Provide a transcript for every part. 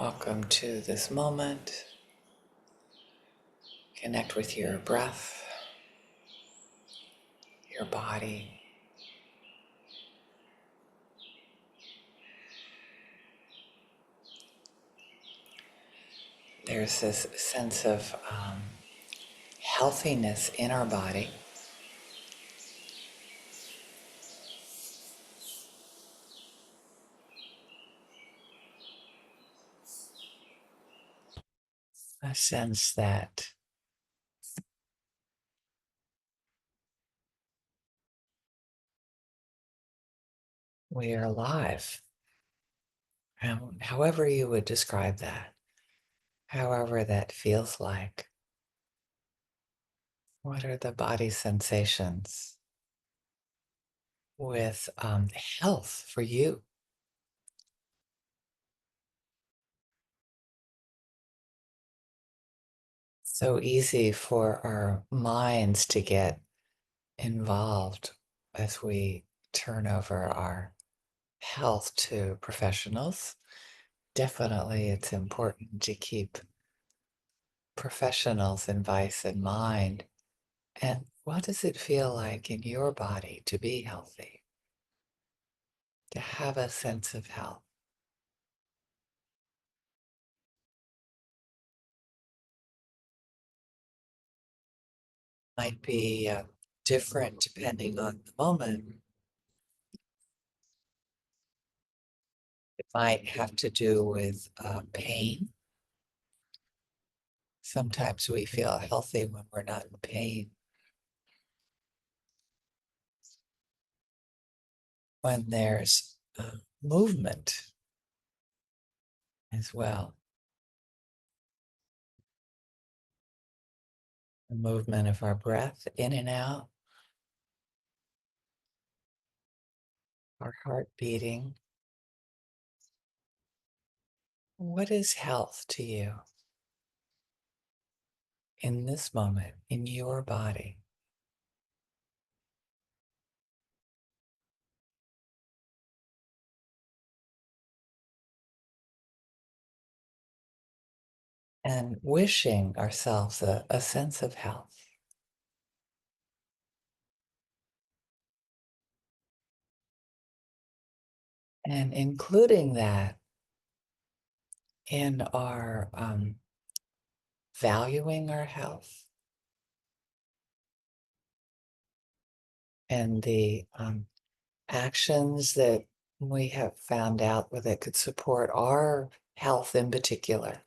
Welcome to this moment. Connect with your breath, your body. There's this sense of healthiness in our body. A sense that we are alive. However you would describe that, however that feels like. What are the body sensations with health for you? So easy for our minds to get involved as we turn over our health to professionals. Definitely, it's important to keep professionals' advice in mind. And what does it feel like in your body to be healthy, to have a sense of health? Might be different depending on the moment. It might have to do with pain. Sometimes we feel healthy when we're not in pain. When there's movement as well, the movement of our breath in and out, our heart beating. What is health to you in this moment, in your body? And wishing ourselves a sense of health and including that in our valuing our health and the actions that we have found out that could support our health in particular.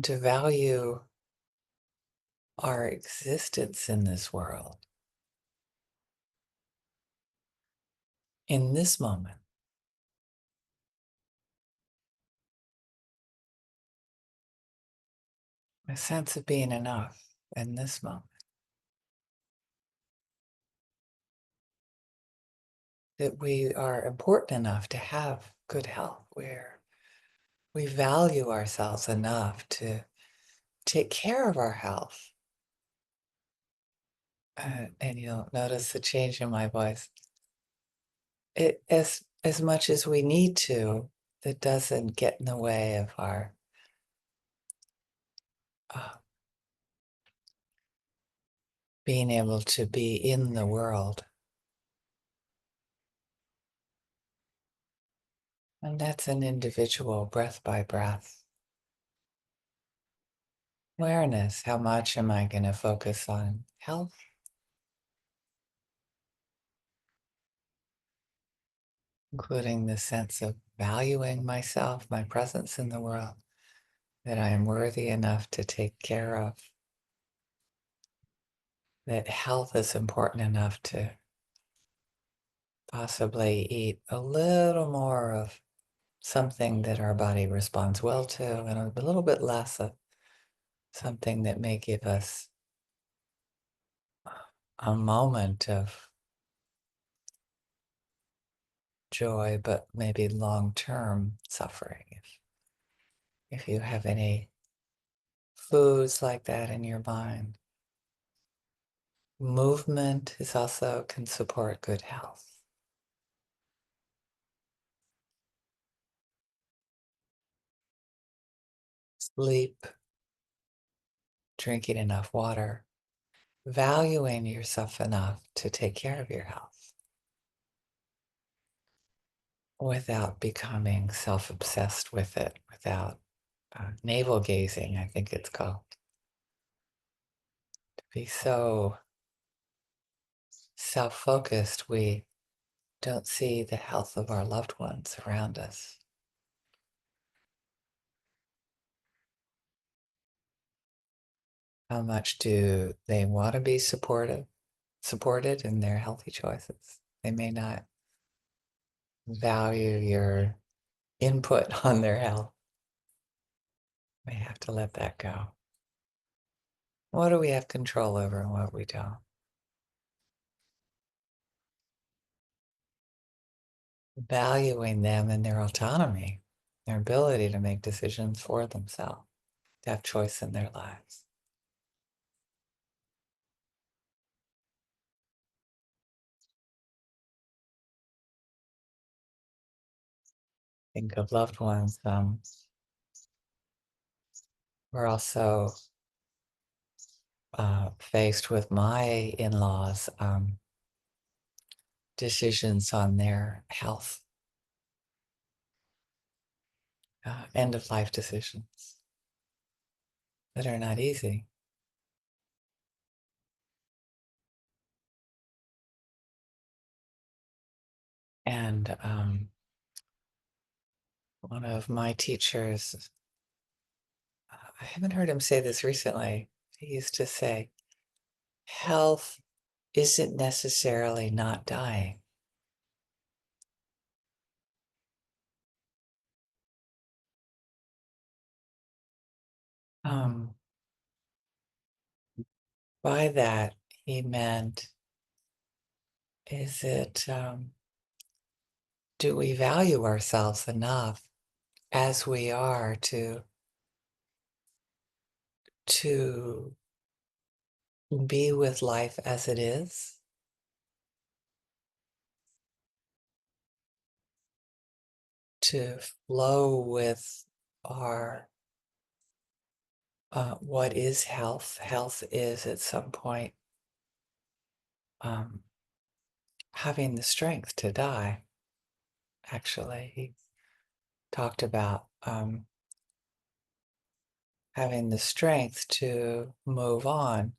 To value our existence in this world, in this moment, a sense of being enough in this moment, that we are important enough to have good health, where we value ourselves enough to take care of our health. And you'll notice the change in my voice. As much as we need to, that doesn't get in the way of our uh, being able to be in the world. And that's an individual breath by breath awareness. How much am I going to focus on health? Including the sense of valuing myself, my presence in the world, that I am worthy enough to take care of, that health is important enough to possibly eat a little more of something that our body responds well to, and a little bit less of something that may give us a moment of joy, but maybe long-term suffering. If you have any foods like that in your mind, Movement is also can support good health. Sleep, drinking enough water, valuing yourself enough to take care of your health without becoming self-obsessed with it, without navel gazing, I think it's called. To be so self-focused, we don't see the health of our loved ones around us. How much do they want to be supported in their healthy choices? They may not value your input on their health. We have to let that go. What do we have control over and what we don't? Valuing them and their autonomy, their ability to make decisions for themselves, to have choice in their lives. Think of loved ones. We're also faced with my in-laws' decisions on their health, end-of-life decisions that are not easy. And one of my teachers, I haven't heard him say this recently. He used to say, health isn't necessarily not dying. Um, by that, he meant, is it, do we value ourselves enough as we are to be with life as it is? To flow with our what is health? Health is at some point um, having the strength to die. Actually, he talked about having the strength to move on.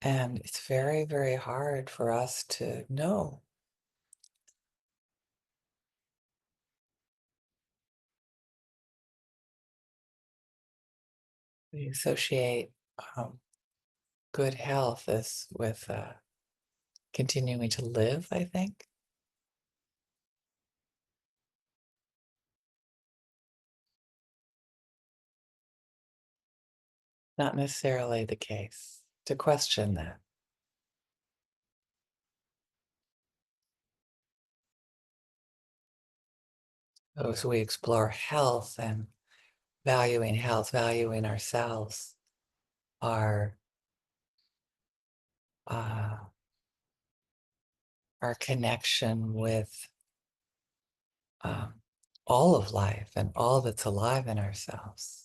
And it's very, very hard for us to know. We associate good health as with continuing to live, I think. Not necessarily the case. To question that. As we explore health and valuing ourselves, our uh, our connection with um, all of life and all that's alive in ourselves.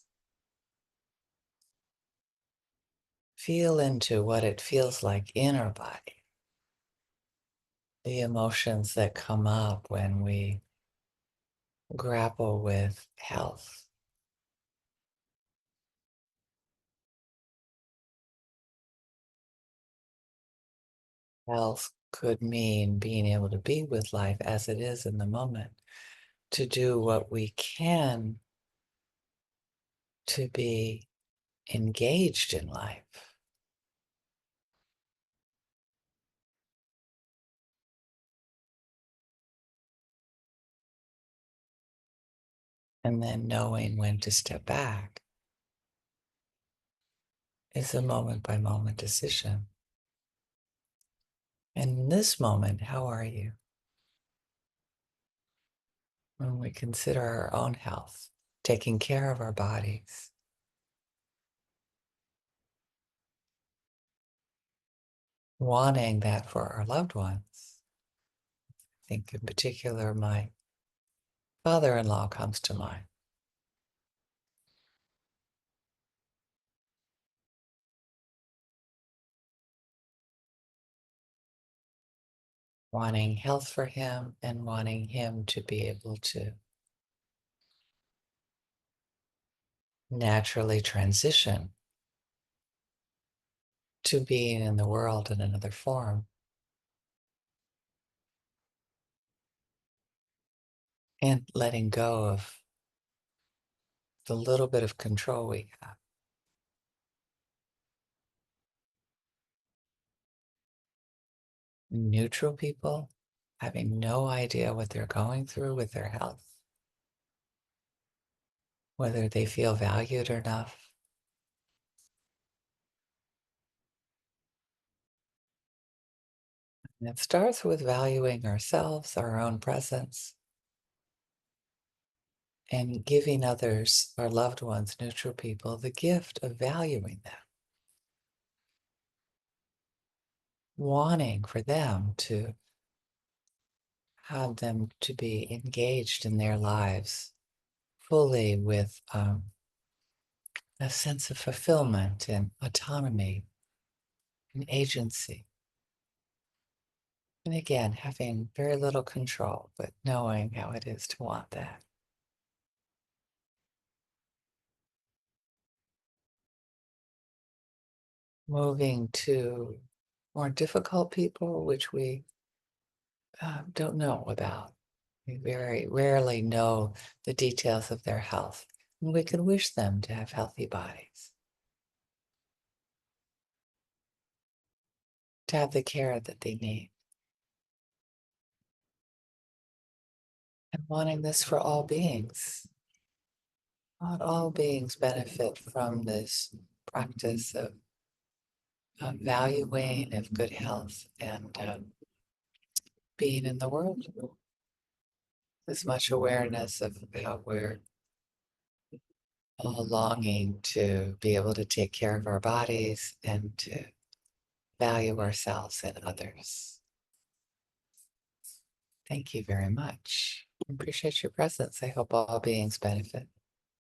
Feel into what it feels like in our body, the emotions that come up when we grapple with health. Health could mean being able to be with life as it is in the moment, to do what we can to be engaged in life. And then knowing when to step back is a moment by moment decision. And in this moment, how are you? When we consider our own health, taking care of our bodies, wanting that for our loved ones. I think in particular, my father-in-law comes to mind. Wanting health for him and wanting him to be able to naturally transition to being in the world in another form and letting go of the little bit of control we have. Neutral people having no idea what they're going through with their health, whether they feel valued enough. And it starts with valuing ourselves, our own presence, and giving others, our loved ones, neutral people, the gift of valuing them, wanting for them to have them to be engaged in their lives fully with a sense of fulfillment and autonomy and agency. And again, having very little control, but knowing how it is to want that. Moving to more difficult people, which we don't know about. We very rarely know the details of their health. And we can wish them to have healthy bodies, to have the care that they need. And wanting this for all beings. Not all beings benefit from this practice of valuing of good health and being in the world. As much awareness of how we're all longing to be able to take care of our bodies and to value ourselves and others. Thank you very much. I appreciate your presence. I hope all beings benefit.